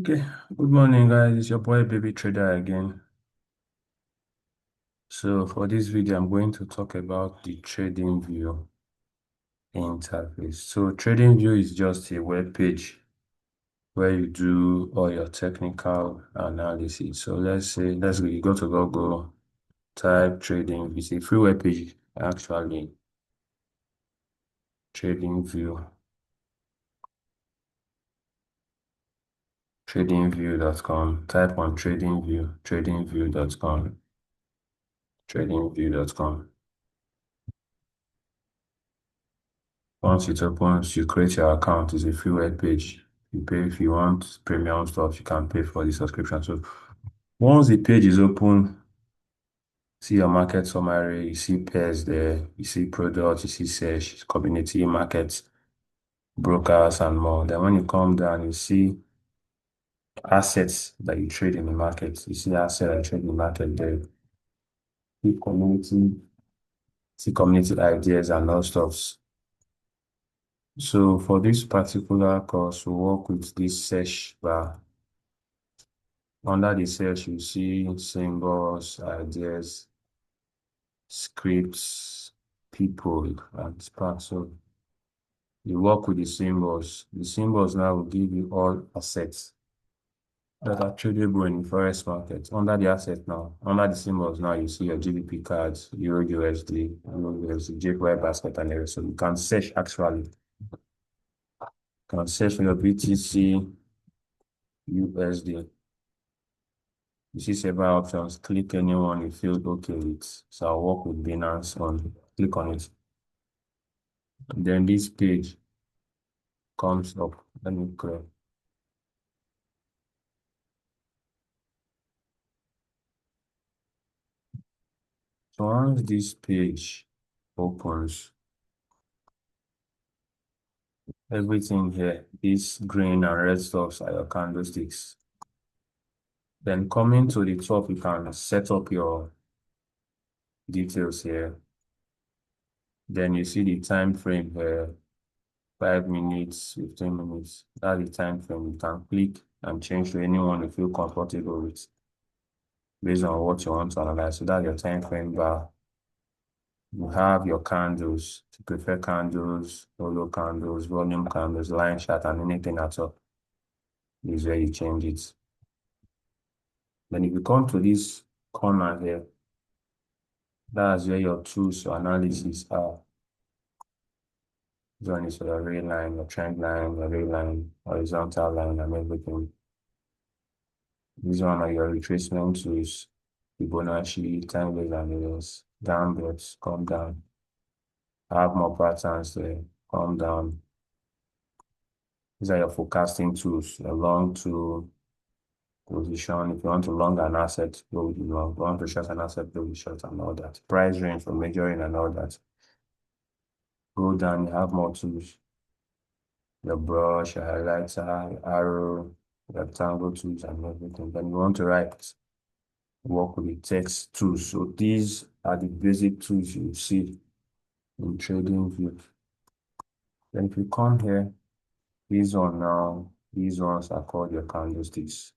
Okay, good morning, guys. It's your boy Baby Trader again. So for this video, I'm going to talk about the trading view interface. So trading view is just a web page where you do all your technical analysis. So you go to Google, type trading. It's a free web page actually. Trading view, tradingview.com. Type on trading view, tradingview.com, tradingview.com. Once it opens, you create your account. It's a free web page. You pay if you want premium stuff, you can pay for the subscription. So once the page is open, see your market summary, you see pairs there, you see products, you see search, community, markets, brokers, and more. Then when you come down, you see assets that you trade in the market. You see assets that you trade in the market there. See community, see community ideas and all stuffs. So for this particular course, we work with this search bar. Under the search, you see symbols, ideas, scripts, people, and sparks. So you work with the symbols. The symbols now will give you all assets that are tradable in the forex market. Under the asset now, under the symbols now, you see your GBP cards, Euro USD, Euro USD, JPY basket, and everything. So you can search actually. You can search for your BTC, USD. You see several options. Click anyone you feel okay with. So I'll work with Binance on. Click on it. Then this page comes up. Let me clear. So once this page opens, everything here, these green and red stuffs are your candlesticks. Then coming to the top, you can set up your details here. Then you see the time frame here, 5 minutes, 15 minutes. That's the time frame. You can click and change to anyone you feel comfortable with based on what you want to analyze. So that's your time frame bar. You have your candles, to prefer candles, solo candles, volume candles, line chart, and anything at all. This is where you change it. Then if you come to this corner here, that's where your tools for analysis are. This one is for your real line, your trend line, your real line, horizontal line, and everything. These one are your retracement tools, Fibonacci, time based analysis, down belts, come down. Have more patterns there, come down. These are your forecasting tools, your long tool, position. If you want to long an asset, go with the long. If you want to short an asset, go with short and all that. Price range for measuring and all that. Go down, you have more tools. Your brush, your highlighter, your arrow, rectangle tools and everything. Then you want to write, work with the text tools. So these are the basic tools you see in TradingView. Then if you come here, these ones are called your candlesticks.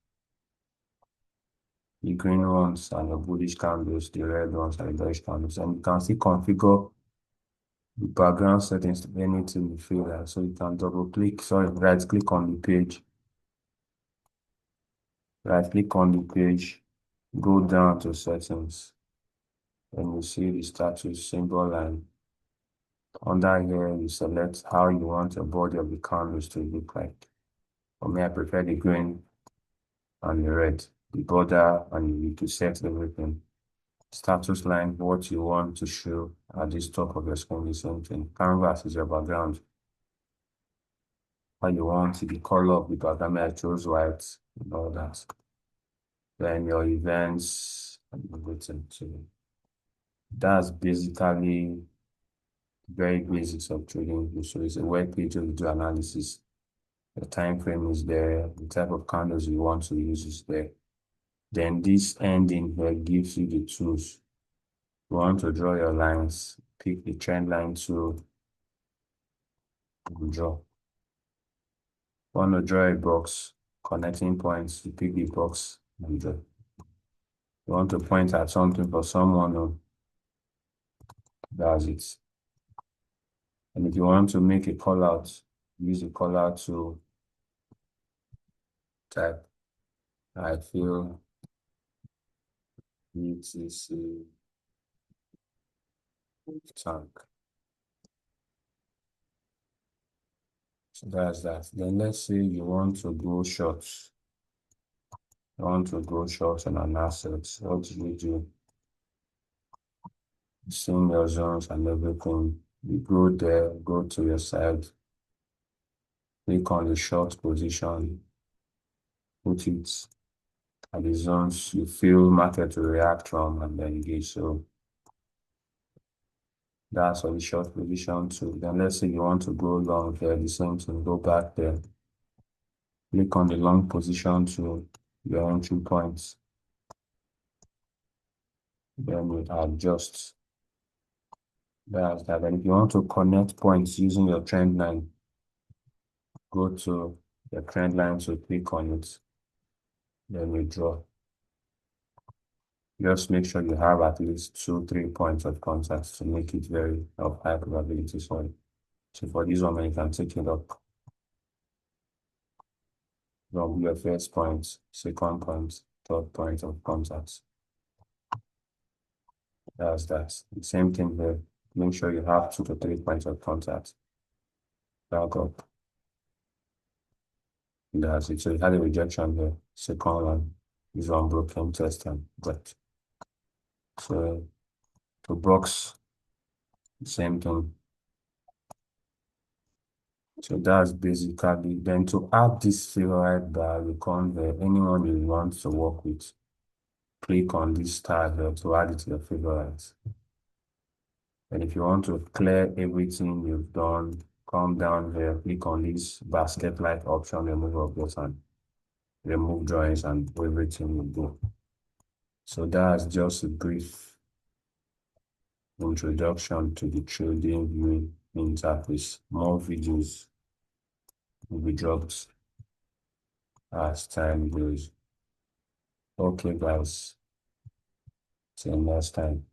The green ones are your bullish candles, the red ones are your bearish candles. And you can still configure the background settings to anything you feel like. So you can right click on the page, go down to settings, and you see the status symbol line. Under here, you select how you want your body of the candles to look like. For me, I prefer the green and the red, the border, and you to set everything. Status line, what you want to show at the top of your screen, the same thing. Canvas is your background. How you want the color of the background, I chose white and all that. Then your events and everything. So that's basically very basics of trading. So it's a web page to do analysis. The time frame is there, the type of candles you want to use is there. Then this ending here gives you the tools. You want to draw your lines, pick the trend line tool and draw. Want to draw a box, connecting points, you pick the box and draw. You want to point at something for someone, that's it. And if you want to make a call out, use the call out to type I feel UTC tank. So that's that. Then let's say you want to go short. You want to go short on an asset. What do you do? Seeing your zones and everything. You go there, go to your side, click on the short position, put it at the zones you feel market to react from and then engage. So that's for the short position too. Then let's say you want to go long here, the same thing, go back there. Click on the long position to your entry points. Then you adjust. That's that. And if you want to connect points using your trend line, go to the trend line to click on it. Then you draw. Just make sure you have at least 2-3 points of contact to make it very of high probability. So for this one, you can take it up from your first point, second point, third point of contact. That's that. The same thing here. Make sure you have 2 to 3 points of contact. Back up. That's it. So you had a rejection here. Second one is unbroken test and but so to box, same thing. So that's basically then to add this favorite bar, you come there, anyone you want to work with, click on this star here to add it to your favorites. And if you want to clear everything you've done, come down here, click on this basket-like option, remove objects and remove drawings and everything will go. So that's just a brief introduction to the trading view interface. More videos will be dropped as time goes. Okay, guys. See you next time.